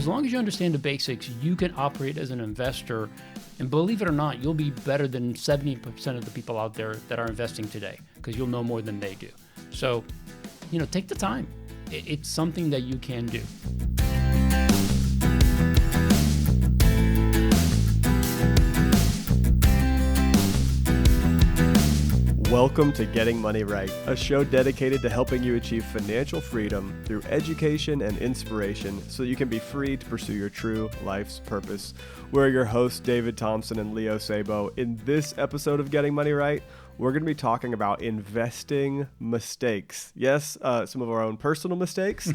as long as you understand the basics, you can operate as an investor. And believe it or not, you'll be better than 70% of the people out there that are investing today because you'll know more than they do. So, take the time. It's something that you can do. Welcome to Getting Money Right, a show dedicated to helping you achieve financial freedom through education and inspiration so you can be free to pursue your true life's purpose. We're your hosts, David Thompson and Leo Sabo. In this episode of Getting Money Right, we're going to be talking about investing mistakes. Yes, some of our own personal mistakes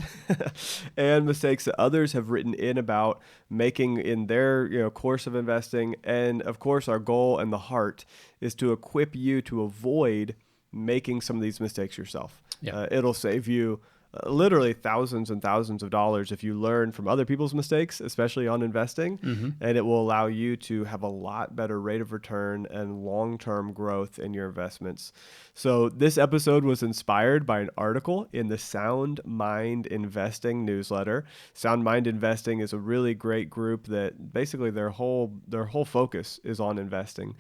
and mistakes that others have written in about making in their course of investing. And of course, our goal and the heart is to equip you to avoid making some of these mistakes yourself. Yeah. It'll save you literally thousands and thousands of dollars if you learn from other people's mistakes, especially on investing, and it will allow you to have a lot better rate of return and long-term growth in your investments. So this episode was inspired by an article in the Sound Mind Investing newsletter. Sound Mind Investing is a really great group that basically their whole focus is on investing.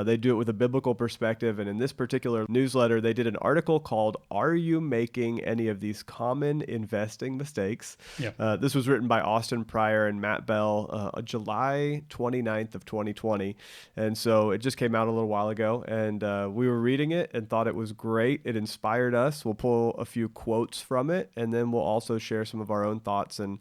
They do it with a biblical perspective, and in this particular newsletter, they did an article called "Are You Making Any of These Common Investing Mistakes?" This was written by Austin Pryor and Matt Bell July 29th of 2020. And so it just came out a little while ago, and we were reading it and thought it was great. It inspired us. We'll pull a few quotes from it, and then we'll also share some of our own thoughts and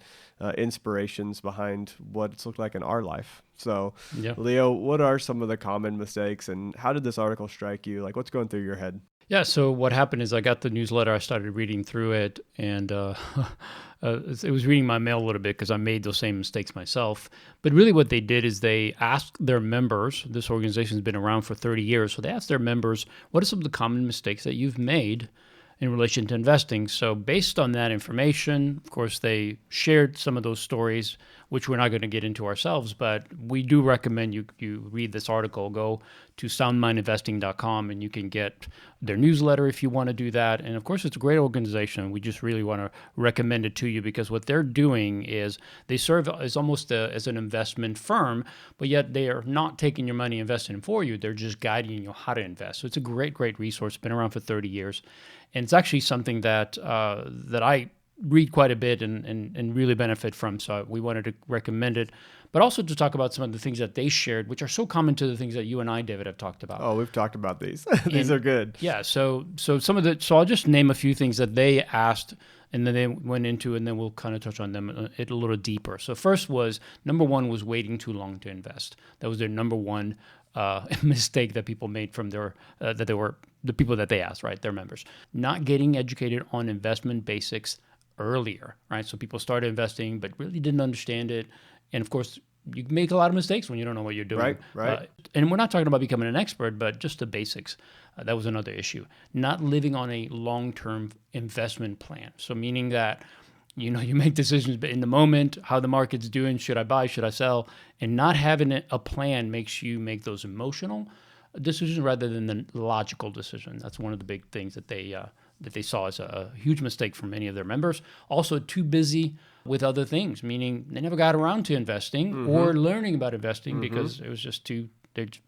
inspirations behind what it's looked like in our life. So, Leo, what are some of the common mistakes, and how did this article strike you? Like, what's going through your head? Yeah, so what happened is I got the newsletter, I started reading through it, and it was reading my mail a little bit because I made those same mistakes myself. But really what they did is they asked their members, this organization's been around for 30 years, so they asked their members, what are some of the common mistakes that you've made in relation to investing? So based on that information, of course, they shared some of those stories, which we're not going to get into ourselves, but we do recommend you read this article. Go to soundmindinvesting.com and you can get their newsletter if you want to do that. And of course, it's a great organization. We just really want to recommend it to you because what they're doing is they serve as almost as an investment firm, but yet they are not taking your money investing for you. They're just guiding you how to invest. So it's a great resource. Been around for 30 years. And it's actually something that I read quite a bit and really benefit from. So we wanted to recommend it, but also to talk about some of the things that they shared, which are so common to the things that you and I, David, have talked about. Oh, we've talked about these. These are good. Yeah. So I'll just name a few things that they asked and then they went into, and then we'll kind of touch on them a little deeper. So first was, number one was waiting too long to invest. That was their number one mistake that people made from their, the people that they asked, right? Their members. Not getting educated on investment basics earlier, right? So people started investing, but really didn't understand it. And of course, you make a lot of mistakes when you don't know what you're doing. Right. And we're not talking about becoming an expert, but just the basics. That was another issue. Not living on a long-term investment plan. So meaning that, you make decisions in the moment, how the market's doing, should I buy, should I sell? And not having a plan makes you make those emotional decisions rather than the logical decision. That's one of the big things that they saw as a huge mistake for many of their members. Also, too busy with other things, meaning they never got around to investing or learning about investing because it was just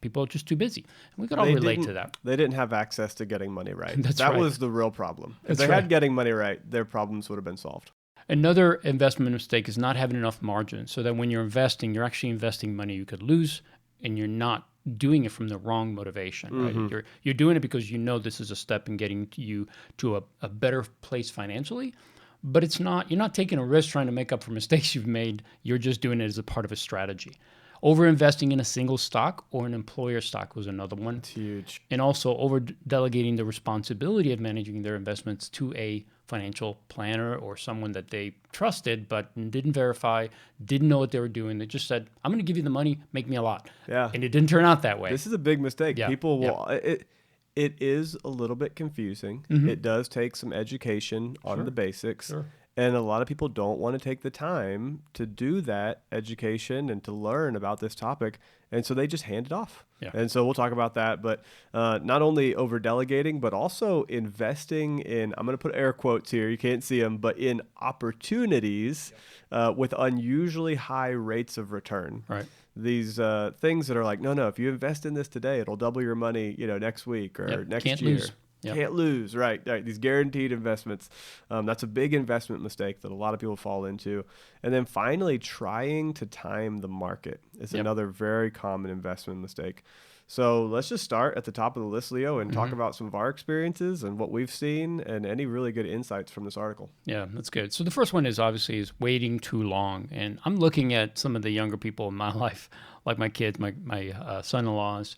people are just too busy. And we could all relate to that. They didn't have access to Getting Money Right. That right. was the real problem. If they had Getting Money Right, their problems would have been solved. Another investment mistake is not having enough margin so that when you're investing, you're actually investing money you could lose, and you're not doing it from the wrong motivation. Right? You're doing it because you know this is a step in getting you to a better place financially, but you're not taking a risk trying to make up for mistakes you've made. You're just doing it as a part of a strategy. Over-investing in a single stock or an employer stock was another one. It's huge. And also over-delegating the responsibility of managing their investments to a financial planner or someone that they trusted but didn't verify, didn't know what they were doing. They just said, I'm going to give you the money, make me a lot. Yeah. And it didn't turn out that way. This is a big mistake. Yeah. People will... Yeah. It is a little bit confusing. It does take some education on the basics. Sure. And a lot of people don't want to take the time to do that education and to learn about this topic. And so they just hand it off. Yeah. And so we'll talk about that. But not only over delegating, but also investing in, I'm going to put air quotes here, you can't see them, but in opportunities with unusually high rates of return. Right. These things that are like, no, if you invest in this today, it'll double your money, next week or next Can't year. lose. Yep. Can't lose, right? These guaranteed investments. That's a big investment mistake that a lot of people fall into. And then finally, trying to time the market is another very common investment mistake. So let's just start at the top of the list, Leo, and talk about some of our experiences and what we've seen and any really good insights from this article. Yeah, that's good. So the first one is obviously waiting too long. And I'm looking at some of the younger people in my life, like my kids, my son-in-laws,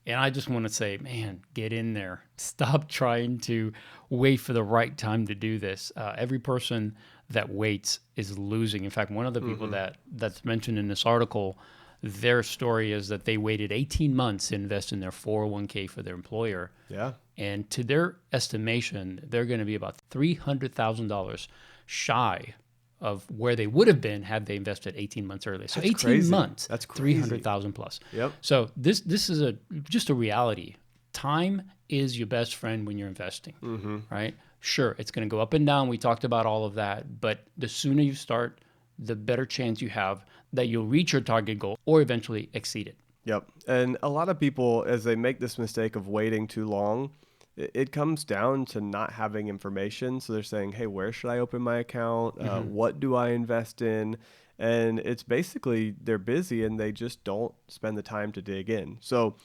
and I just want to say, man, get in there. Stop trying to wait for the right time to do this. Every person that waits is losing. In fact, one of the people that's mentioned in this article, their story is that they waited 18 months to invest in their 401k for their employer. Yeah. And to their estimation, they're going to be about $300,000 shy of where they would have been had they invested 18 months earlier. So That's 18 crazy. months, That's crazy. 300,000 plus. Yep. So this is just a reality. Time is your best friend when you're investing, right? Sure, it's going to go up and down. We talked about all of that, but the sooner you start, the better chance you have that you'll reach your target goal or eventually exceed it. Yep. And a lot of people, as they make this mistake of waiting too long, it comes down to not having information. So they're saying, hey, where should I open my account? What do I invest in? And it's basically they're busy and they just don't spend the time to dig in. So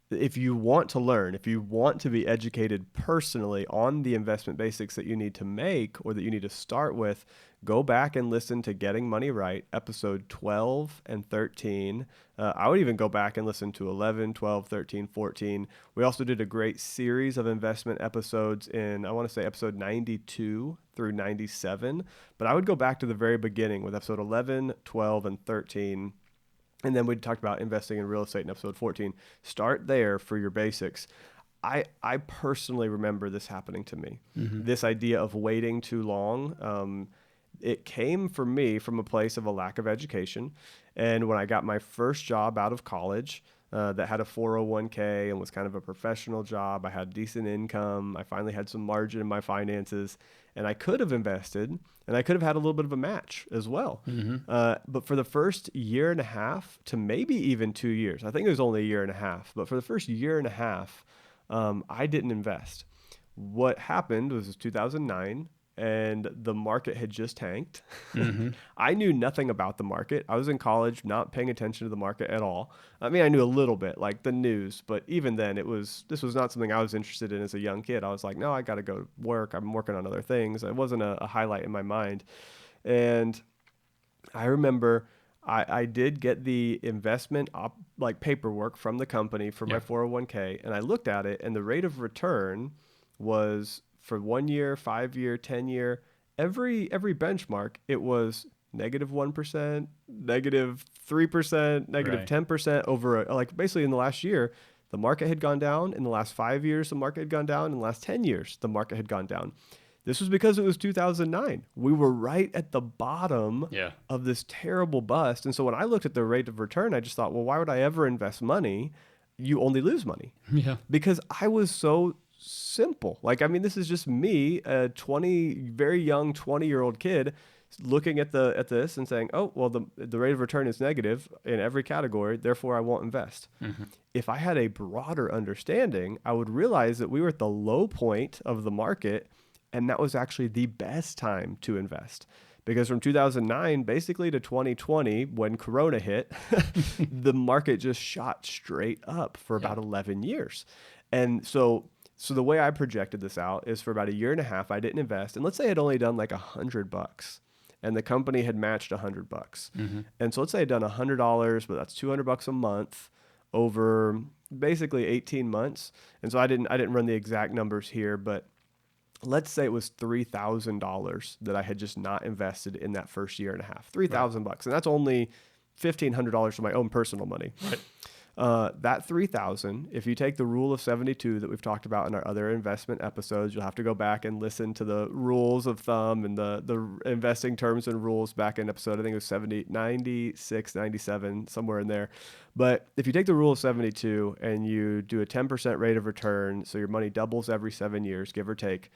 if you want to learn, if you want to be educated personally on the investment basics that you need to make or that you need to start with, go back and listen to Getting Money Right, episode 12 and 13. I would even go back and listen to 11, 12, 13, 14. We also did a great series of investment episodes in, I want to say episode 92 through 97. But I would go back to the very beginning with episode 11, 12, and 13. And then we talked about investing in real estate in episode 14. Start there for your basics. I personally remember this happening to me. This idea of waiting too long. It came for me from a place of a lack of education. And when I got my first job out of college that had a 401k and was kind of a professional job, I had decent income. I finally had some margin in my finances. And I could have invested, and I could have had a little bit of a match as well. But for the first year and a half to maybe even 2 years, I think it was only a year and a half, but for the first year and a half, I didn't invest. What happened was 2009, and the market had just tanked. I knew nothing about the market. I was in college, not paying attention to the market at all. I mean, I knew a little bit, like the news, but even then, this was not something I was interested in as a young kid. I was like, no, I got to go to work. I'm working on other things. It wasn't a highlight in my mind. And I remember I did get the investment paperwork from the company for my 401k, and I looked at it, and the rate of return was for 1 year, 5 year, 10 year, every benchmark, it was -1%, -3%, -10% over basically in the last year, the market had gone down. In the last 5 years, the market had gone down. In the last 10 years, the market had gone down. This was because it was 2009. We were right at the bottom of this terrible bust. And so when I looked at the rate of return, I just thought, well, why would I ever invest money? You only lose money. Because I was so simple. This is just me, a very young 20-year-old kid looking at this and saying, oh, well, the rate of return is negative in every category, therefore I won't invest. If I had a broader understanding, I would realize that we were at the low point of the market, and that was actually the best time to invest. Because from 2009 basically to 2020, when Corona hit, the market just shot straight up for about 11 years. And so the way I projected this out is for about a year and a half, I didn't invest. And let's say I'd only done like $100 and the company had matched $100. And so let's say I'd done $100, but that's $200 a month over basically 18 months. And so I didn't run the exact numbers here, but let's say it was $3,000 that I had just not invested in that first year and a half, $3,000 bucks. And that's only $1,500 for my own personal money. That 3,000, if you take the rule of 72 that we've talked about in our other investment episodes, you'll have to go back and listen to the rules of thumb and the investing terms and rules back in episode, I think it was 70, 96, 97, somewhere in there. But if you take the rule of 72 and you do a 10% rate of return, so your money doubles every 7 years, give or take.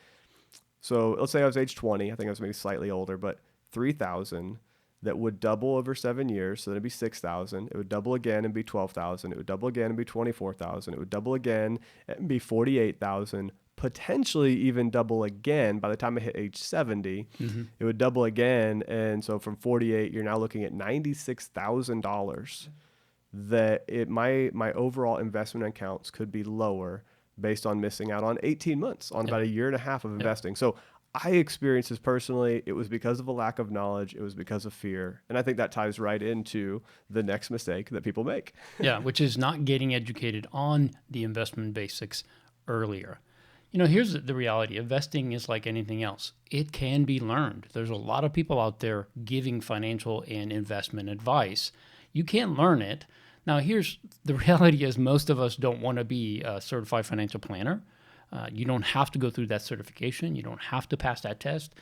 So let's say I was age 20, I think I was maybe slightly older, but 3,000 that would double over 7 years. So that'd be 6,000. It would double again and be 12,000. It would double again and be 24,000. It would double again and be 48,000, potentially even double again by the time I hit age 70. It would double again. And so from 48, you're now looking at $96,000 that my overall investment accounts could be lower based on missing out on 18 months on about a year and a half of investing. So I experienced this personally. It was because of a lack of knowledge. It was because of fear. And I think that ties right into the next mistake that people make. Yeah, which is not getting educated on the investment basics earlier. You know, here's the reality. Investing is like anything else. It can be learned. There's a lot of people out there giving financial and investment advice. You can learn it. Now, here's the reality is most of us don't want to be a certified financial planner. You don't have to go through that certification. You don't have to pass that test.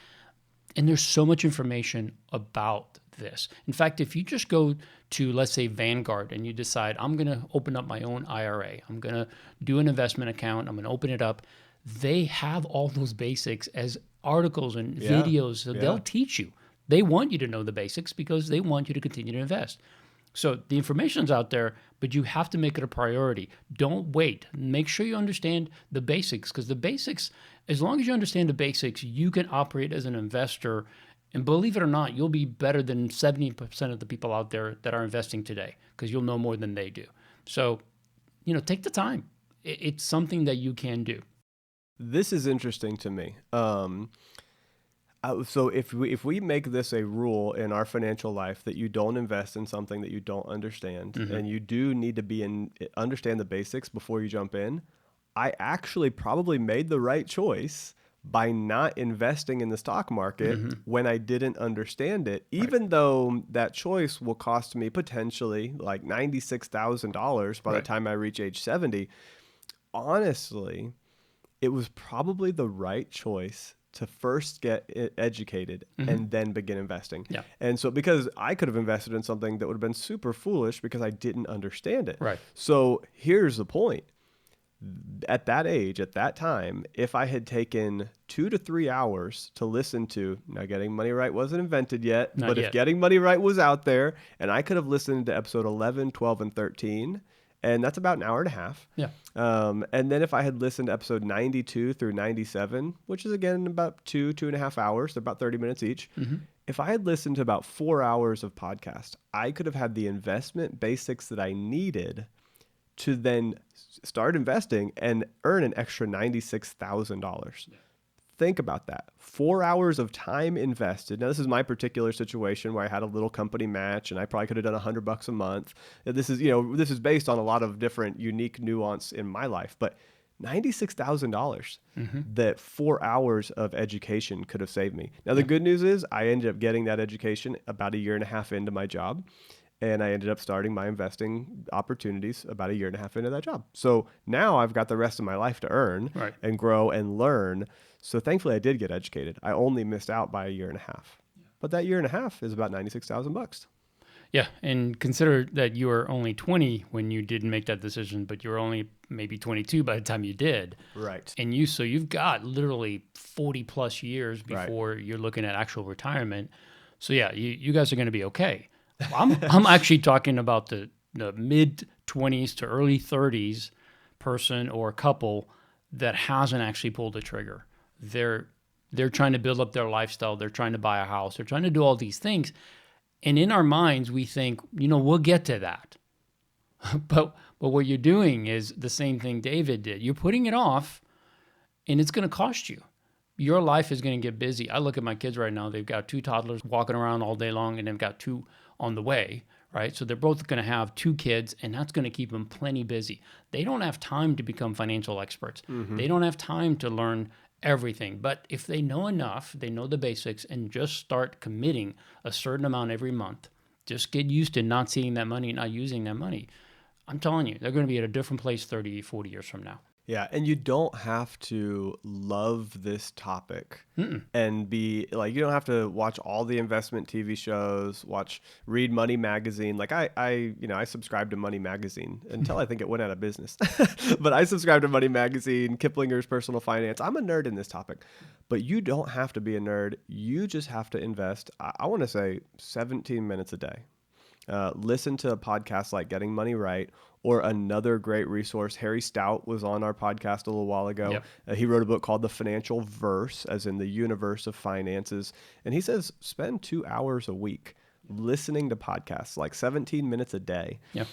And there's so much information about this. In fact, if you just go to, let's say, Vanguard and you decide, I'm going to open up my own IRA, I'm going to do an investment account, I'm going to open it up, they have all those basics as articles and videos. So they'll teach you. They want you to know the basics because they want you to continue to invest. So the information's out there, but you have to make it a priority. Don't wait. Make sure you understand the basics, because the basics, as long as you understand the basics, you can operate as an investor. And believe it or not, you'll be better than 70% of the people out there that are investing today, because you'll know more than they do. So, you know, take the time. It's something that you can do. This is interesting to me. So if we make this a rule in our financial life that you don't invest in something that you don't understand, and you do need to understand the basics before you jump in, I actually probably made the right choice by not investing in the stock market when I didn't understand it, even though that choice will cost me potentially like $96,000 by the time I reach age 70. Honestly, it was probably the right choice to first get educated and then begin investing. Yeah. And so because I could have invested in something that would have been super foolish because I didn't understand it. Right. So here's the point. At that age, at that time, if I had taken 2 to 3 hours to listen to, now Getting Money Right wasn't invented yet, if Getting Money Right was out there and I could have listened to episode 11, 12, and 13, and that's about an hour and a half. Yeah. And then if I had listened to episode 92 through 97, which is again about 2.5 hours, they're about 30 minutes each. If I had listened to about 4 hours of podcast, I could have had the investment basics that I needed to then start investing and earn an extra $96,000. Yeah. Think about that. 4 hours of time invested. Now, this is my particular situation where I had a little company match and I probably could have done $100 a month. This is based on a lot of different unique nuance in my life, but $96,000 that 4 hours of education could have saved me. Now, the good news is I ended up getting that education about 1.5 years into my job. And I ended up starting my investing opportunities about 1.5 years into that job. So now I've got the rest of my life to earn and grow and learn. So thankfully I did get educated. I only missed out by 1.5 years. But that 1.5 years is about $96,000. Yeah, and consider that you were only 20 when you didn't make that decision, but you were only maybe 22 by the time you did. Right. And so you've got literally 40 plus years before you're looking at actual retirement. So yeah, you guys are going to be okay. I'm actually talking about the mid 20s to early 30s person or couple that hasn't actually pulled the trigger. They're trying to build up their lifestyle. They're trying to buy a house. They're trying to do all these things. And in our minds, we think, we'll get to that. But what you're doing is the same thing David did. You're putting it off, and it's going to cost you. Your life is going to get busy. I look at my kids right now. They've got 2 toddlers walking around all day long, and they've got 2 on the way, right? So they're both going to have 2 kids, and that's going to keep them plenty busy. They don't have time to become financial experts. They don't have time to learn everything. But if they know enough, they know the basics, and just start committing a certain amount every month, just get used to not seeing that money, not using that money. I'm telling you, they're going to be at a different place 30, 40 years from now. Yeah, and you don't have to love this topic and be like, you don't have to watch all the investment TV shows, read Money Magazine. Like I subscribed to Money Magazine until I think it went out of business. But I subscribed to Money Magazine, Kiplinger's Personal Finance. I'm a nerd in this topic, but you don't have to be a nerd. You just have to invest. I want to say 17 minutes a day. Listen to a podcast like Getting Money Right, or another great resource. Harry Stout was on our podcast a little while ago. Yep. He wrote a book called The Financial Verse, as in the universe of finances. And he says spend 2 hours a week listening to podcasts, like 17 minutes a day. Yeah.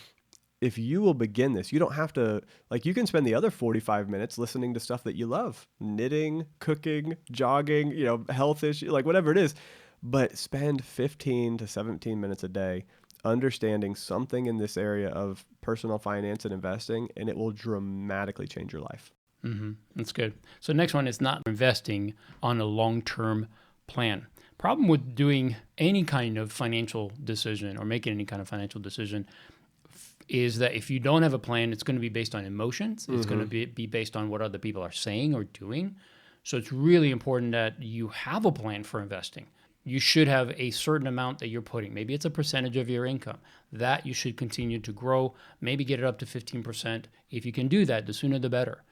If you will begin this, you don't have to, like, you can spend the other 45 minutes listening to stuff that you love, knitting, cooking, jogging, health issues, like whatever it is. But spend 15 to 17 minutes a day understanding something in this area of personal finance and investing, and it will dramatically change your life. Mm-hmm. That's good. So next one is not investing on a long-term plan. Problem with doing any kind of financial decision or making any kind of financial decision is that if you don't have a plan, it's going to be based on emotions. It's going to be based on what other people are saying or doing. So it's really important that you have a plan for investing. You should have a certain amount that you're putting. Maybe it's a percentage of your income that you should continue to grow, maybe get it up to 15%. If you can do that, the sooner the better.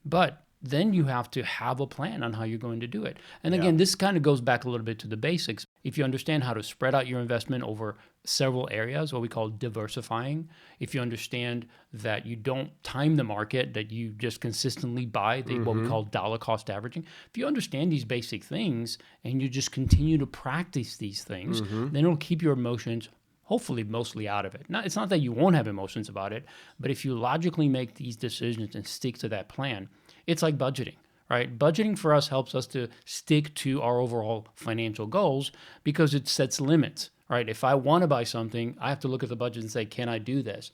But then you have to have a plan on how you're going to do it. And again, this kind of goes back a little bit to the basics. If you understand how to spread out your investment over several areas, what we call diversifying, if you understand that you don't time the market, that you just consistently buy what we call dollar cost averaging, if you understand these basic things and you just continue to practice these things, then it'll keep your emotions hopefully mostly out of it. It's not that you won't have emotions about it, but if you logically make these decisions and stick to that plan, it's like budgeting, right? Budgeting for us helps us to stick to our overall financial goals because it sets limits, right? If I want to buy something, I have to look at the budget and say, can I do this?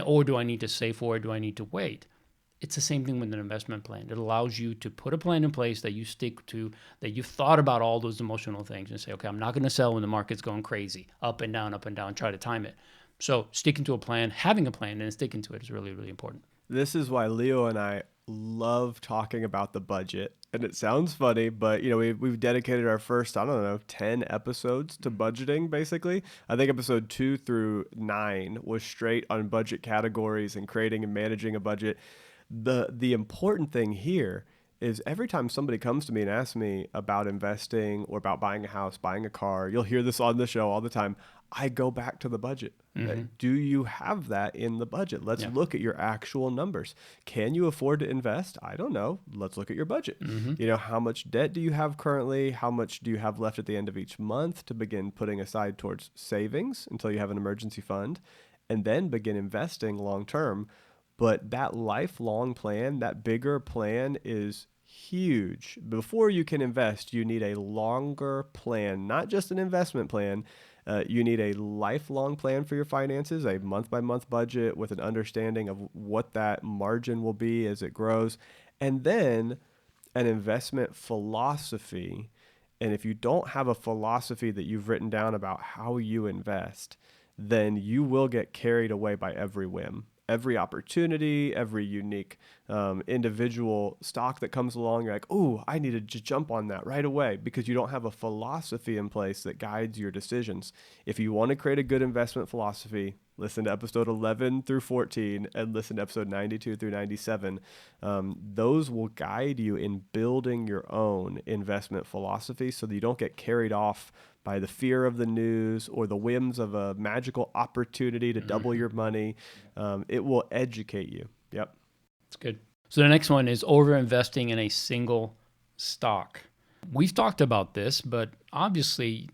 Or do I need to save for it? Do I need to wait? It's the same thing with an investment plan. It allows you to put a plan in place that you stick to, that you've thought about all those emotional things and say, okay, I'm not going to sell when the market's going crazy, up and down, try to time it. So sticking to a plan, having a plan and sticking to it is really, really important. This is why Leo and I love talking about the budget. And it sounds funny, but we've dedicated our first, 10 episodes to budgeting, basically. I think episode 2 through 9 was straight on budget categories and creating and managing a budget. The important thing here is every time somebody comes to me and asks me about investing or about buying a house, buying a car, you'll hear this on the show all the time. I go back to the budget. Do you have that in the budget? Let's look at your actual numbers. Can you afford to invest? I don't know. Let's look at your budget. How much debt do you have currently? How much do you have left at the end of each month to begin putting aside towards savings until you have an emergency fund, and then begin investing long term? But that lifelong plan, that bigger plan is huge. Before you can invest, you need a longer plan, not just an investment plan. You need a lifelong plan for your finances, a month-by-month budget with an understanding of what that margin will be as it grows, and then an investment philosophy. And if you don't have a philosophy that you've written down about how you invest, then you will get carried away by every whim. Every opportunity, every unique individual stock that comes along, you're like, oh, I need to just jump on that right away because you don't have a philosophy in place that guides your decisions. If you want to create a good investment philosophy, listen to episode 11 through 14 and listen to episode 92 through 97. Those will guide you in building your own investment philosophy so that you don't get carried off by the fear of the news or the whims of a magical opportunity to double your money. It will educate you. Yep. That's good. So the next one is over-investing in a single stock. We've talked about this, but obviously,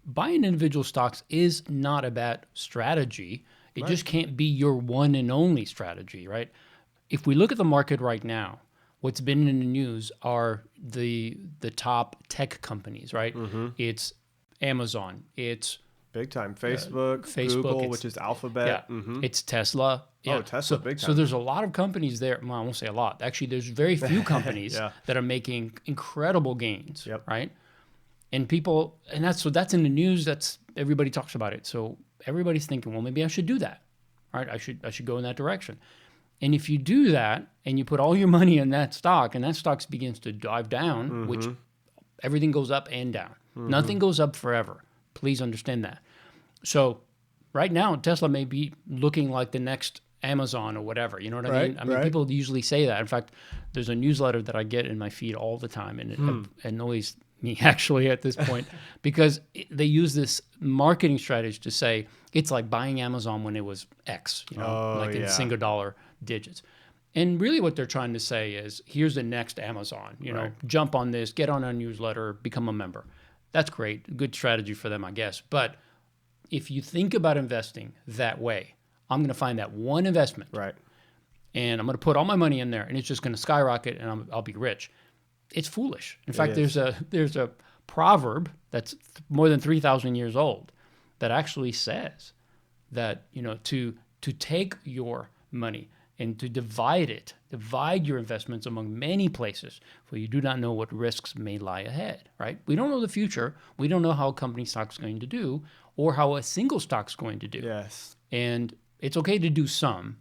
buying individual stocks is not a bad strategy. It just can't be your one and only strategy, right? If we look at the market right now, what's been in the news are the top tech companies, right? It's Amazon, it's big time. Facebook, Google, which is Alphabet. Yeah, it's Tesla. Yeah. Oh, Tesla, big time. So there's a lot of companies there. Well, I won't say a lot. Actually, there's very few companies that are making incredible gains, right? And that's in the news. Everybody talks about it. So everybody's thinking, well, maybe I should do that, All right, I should go in that direction. And if you do that and you put all your money in that stock and that stock begins to dive down, which everything goes up and down. Nothing goes up forever. Please understand that. So right now, Tesla may be looking like the next Amazon or whatever. You know what I mean? I mean, people usually say that. In fact, there's a newsletter that I get in my feed all the time, and it annoys me actually at this point because they use this marketing strategy to say it's like buying Amazon when it was X, in single dollar digits. And really what they're trying to say is, here's the next Amazon, jump on this, get on our newsletter, become a member. That's great. Good strategy for them, I guess. But if you think about investing that way, I'm going to find that one investment. Right. And I'm going to put all my money in there and it's just going to skyrocket and I'll be rich. It's foolish. In fact, there's a proverb that's more than 3,000 years old that actually says that, to take your money and to divide your investments among many places, for you do not know what risks may lie ahead, right? We don't know the future. We don't know how a company stock's going to do or how a single stock's going to do. Yes. And it's okay to do some,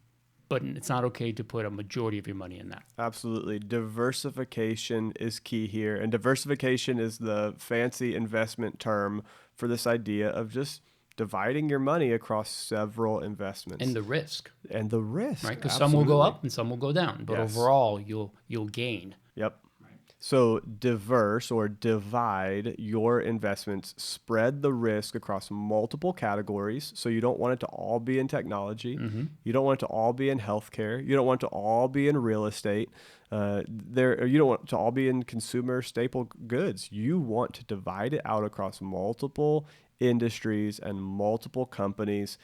but it's not okay to put a majority of your money in that. Absolutely. Diversification is key here. And diversification is the fancy investment term for this idea of just dividing your money across several investments. And the risk. Right? Because some will go up and some will go down. But overall, you'll gain. Yep. So diverse or divide your investments, spread the risk across multiple categories. So you don't want it to all be in technology. You don't want it to all be in healthcare. You don't want it to all be in real estate. You don't want it to all be in consumer staple goods. You want to divide it out across multiple industries and multiple companies.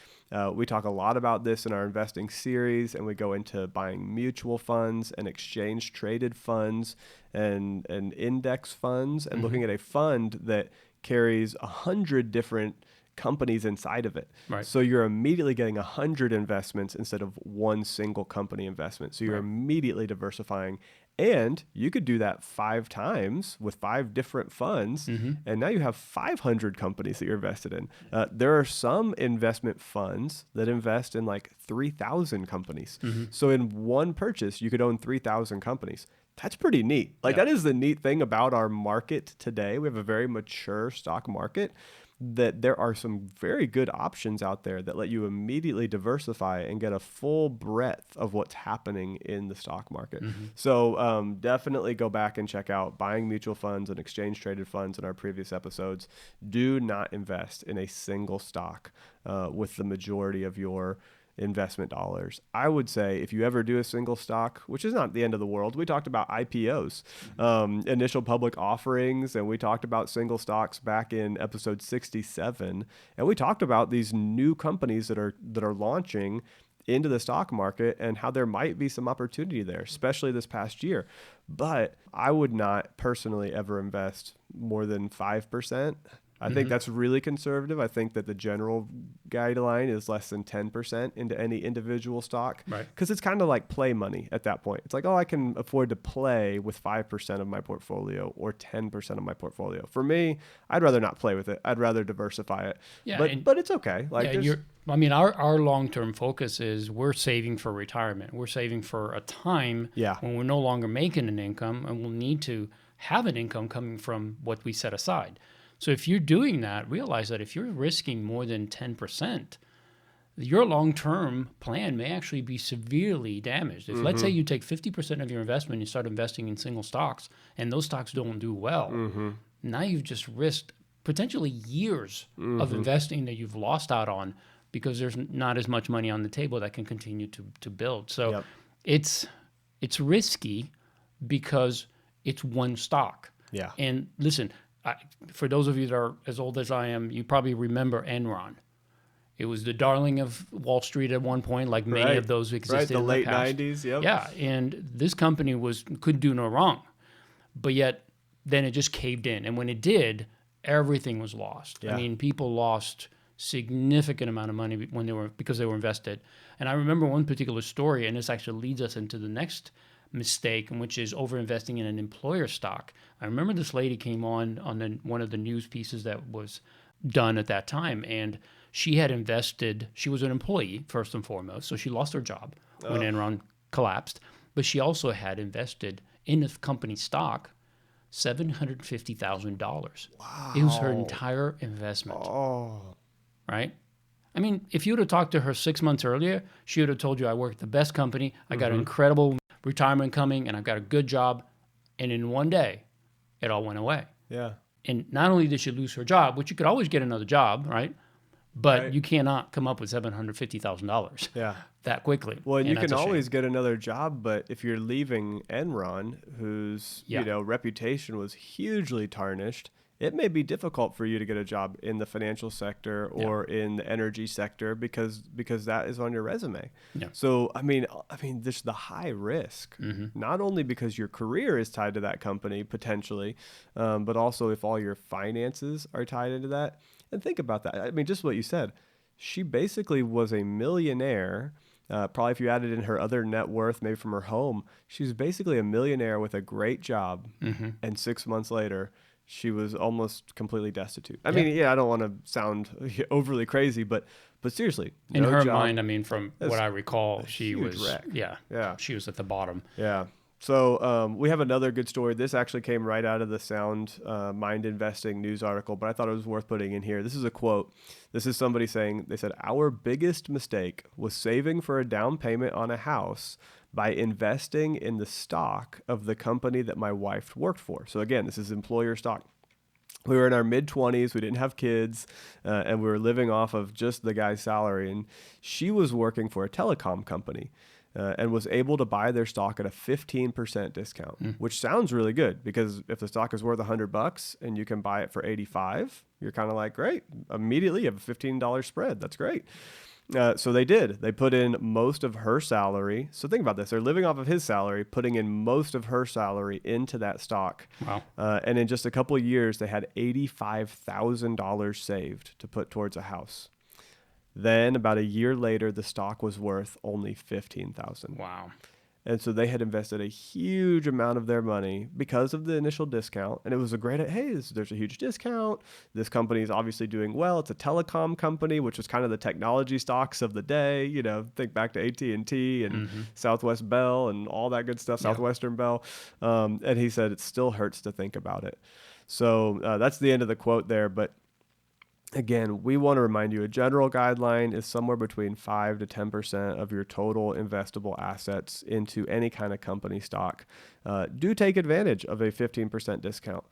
We talk a lot about this in our investing series, and we go into buying mutual funds and exchange traded funds and index funds and looking at a fund that carries 100 different companies inside of it. Right. So you're immediately getting 100 investments instead of one single company investment. So you're immediately diversifying. And you could do that 5 times with 5 different funds, and now you have 500 companies that you're invested in. There are some investment funds that invest in like 3,000 companies. So in one purchase, you could own 3,000 companies. That's pretty neat. That is the neat thing about our market today. We have a very mature stock market, that there are some very good options out there that let you immediately diversify and get a full breadth of what's happening in the stock market. So definitely go back and check out buying mutual funds and exchange traded funds in our previous episodes. Do not invest in a single stock with the majority of your investment dollars. I would say if you ever do a single stock, which is not the end of the world, we talked about IPOs, initial public offerings, and we talked about single stocks back in episode 67. And we talked about these new companies that are launching into the stock market and how there might be some opportunity there, especially this past year. But I would not personally ever invest more than 5%. I think that's really conservative. I think that the general guideline is less than 10% into any individual stock. Right. Because it's kind of like play money at that point. It's like, I can afford to play with 5% of my portfolio or 10% of my portfolio. For me, I'd rather not play with it. I'd rather diversify it. Yeah, but it's okay. Our long-term focus is we're saving for retirement. We're saving for a time when we're no longer making an income and we'll need to have an income coming from what we set aside. So if you're doing that, realize that if you're risking more than 10%, your long-term plan may actually be severely damaged. If let's say you take 50% of your investment and you start investing in single stocks and those stocks don't do well, now you've just risked potentially years of investing that you've lost out on because there's not as much money on the table that can continue to build. So it's risky because it's one stock. Yeah. And listen, for those of you that are as old as I am, you probably remember Enron. It was the darling of Wall Street at one point, like many of those existed in the late past. 90s, yep. Yeah, and this company couldn't do no wrong. But yet, then it just caved in. And when it did, everything was lost. Yeah. I mean, people lost significant amount of money because they were invested. And I remember one particular story, and this actually leads us into the next mistake, which is overinvesting in an employer stock. I remember this lady came on one of the news pieces that was done at that time, and she had invested, she was an employee first and foremost, so she lost her job when Enron collapsed, but she also had invested in the company stock $750,000. Wow. It was her entire investment, right? I mean, if you would have talked to her 6 months earlier, she would have told you, I work at the best company, I got an incredible retirement coming, and I've got a good job. And in one day, it all went away. Yeah. And not only did she lose her job, which you could always get another job, right? But Right. you cannot come up with $750,000 Yeah. that quickly. Well, and you that's can a shame. always get another job, but if you're leaving Enron, whose reputation was hugely tarnished, it may be difficult for you to get a job in the financial sector or in the energy sector because that is on your resume. Yeah. So I mean, this the high risk, not only because your career is tied to that company potentially, but also if all your finances are tied into that. And think about that. I mean, just what you said. She basically was a millionaire. Probably if you added in her other net worth, maybe from her home, she's basically a millionaire with a great job. And 6 months later, she was almost completely destitute. I mean, I don't want to sound overly crazy, but seriously, In no her job. mind, I mean, from what I recall, she huge was, wreck. yeah, she was at the bottom. Yeah. So we have another good story. This actually came right out of the Sound Mind Investing news article, but I thought it was worth putting in here. This is a quote. This is somebody saying, they said, our biggest mistake was saving for a down payment on a house by investing in the stock of the company that my wife worked for. So again, this is employer stock. We were in our mid-20s, we didn't have kids, and we were living off of just the guy's salary. And she was working for a telecom company and was able to buy their stock at a 15% discount, which sounds really good because if the stock is worth $100 and you can buy it for 85, you're kind of like, great, immediately you have a $15 spread. That's great. So they did. They put in most of her salary. So think about this. They're living off of his salary, putting in most of her salary into that stock. Wow. And in just a couple of years, they had $85,000 saved to put towards a house. Then about a year later, the stock was worth only $15,000. Wow. And so they had invested a huge amount of their money because of the initial discount. And it was a great, hey, there's a huge discount. This company is obviously doing well. It's a telecom company, which was kind of the technology stocks of the day. You know, think back to AT&T and Southwest Bell and all that good stuff, Southwestern Bell. And he said, it still hurts to think about it. So that's the end of the quote there. But again, we want to remind you a general guideline is somewhere between 5 to 10% of your total investable assets into any kind of company stock. Do take advantage of a 15% discount,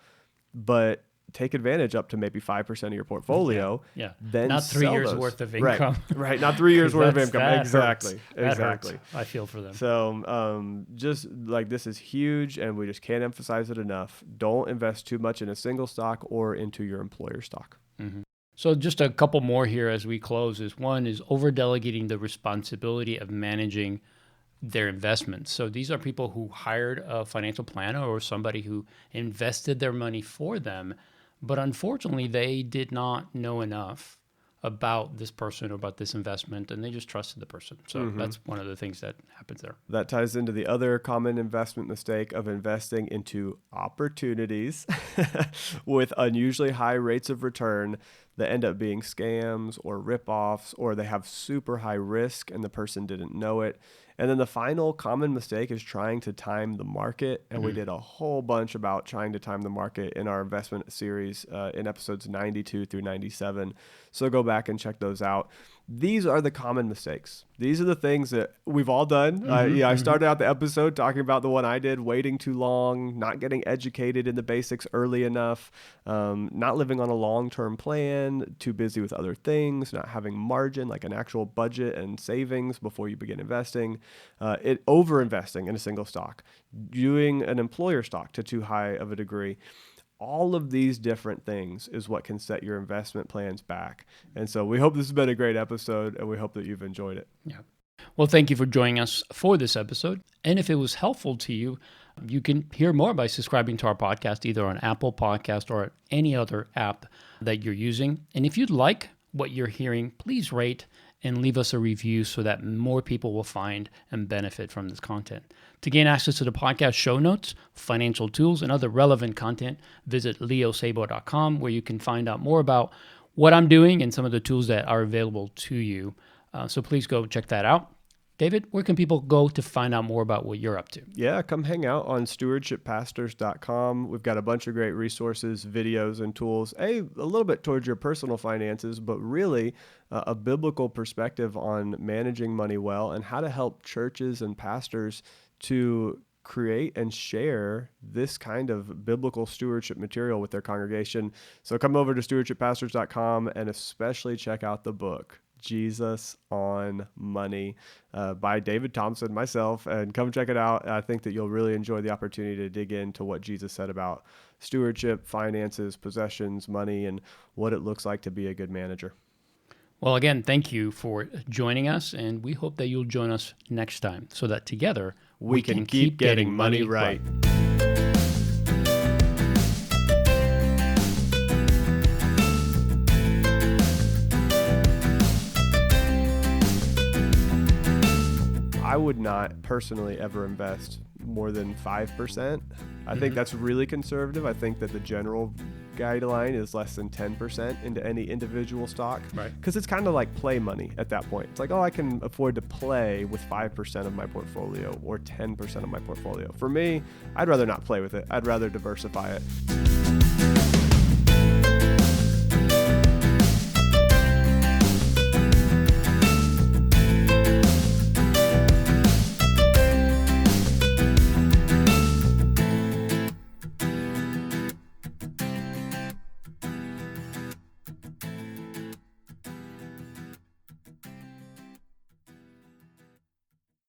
but take advantage up to maybe 5% of your portfolio. Yeah. Then not 3 years those. worth of income. Right. Not 3 years worth of income. That Exactly. hurts. Exactly. That hurts. I feel for them. So just like this is huge and we just can't emphasize it enough. Don't invest too much in a single stock or into your employer stock. So just a couple more here as we close is one is over delegating the responsibility of managing their investments. So these are people who hired a financial planner or somebody who invested their money for them, but unfortunately they did not know enough about this person or about this investment and they just trusted the person. So that's one of the things that happens there. That ties into the other common investment mistake of investing into opportunities with unusually high rates of return that end up being scams or ripoffs, or they have super high risk and the person didn't know it. And then the final common mistake is trying to time the market. And we did a whole bunch about trying to time the market in our investment series in episodes 92 through 97. So go back and check those out. These are the common mistakes. These are the things that we've all done. I started out the episode talking about the one I did, waiting too long, not getting educated in the basics early enough, not living on a long-term plan, too busy with other things, not having margin, like an actual budget and savings before you begin investing, over-investing in a single stock, doing an employer stock to too high of a degree. All of these different things is what can set your investment plans back. And so we hope this has been a great episode and we hope that you've enjoyed it. Yeah. Well, thank you for joining us for this episode. And if it was helpful to you, you can hear more by subscribing to our podcast, either on Apple Podcast or any other app that you're using. And if you'd like what you're hearing, please rate and leave us a review so that more people will find and benefit from this content. To gain access to the podcast show notes, financial tools, and other relevant content, visit leosabo.com, where you can find out more about what I'm doing and some of the tools that are available to you. So please go check that out. David, where can people go to find out more about what you're up to? Yeah, come hang out on stewardshippastors.com. We've got a bunch of great resources, videos, and tools, a little bit towards your personal finances, but really a biblical perspective on managing money well and how to help churches and pastors to create and share this kind of biblical stewardship material with their congregation. So come over to stewardshippastors.com and especially check out the book, Jesus on Money, by David Thompson, myself, and come check it out. I think that you'll really enjoy the opportunity to dig into what Jesus said about stewardship, finances, possessions, money, and what it looks like to be a good manager. Well, again, thank you for joining us, and we hope that you'll join us next time so that together we can keep getting money right. I would not personally ever invest more than 5%. I think that's really conservative. I think that the general guideline is less than 10% into any individual stock. Right. Because it's kind of like play money at that point. It's like, oh, I can afford to play with 5% of my portfolio or 10% of my portfolio. For me, I'd rather not play with it. I'd rather diversify it.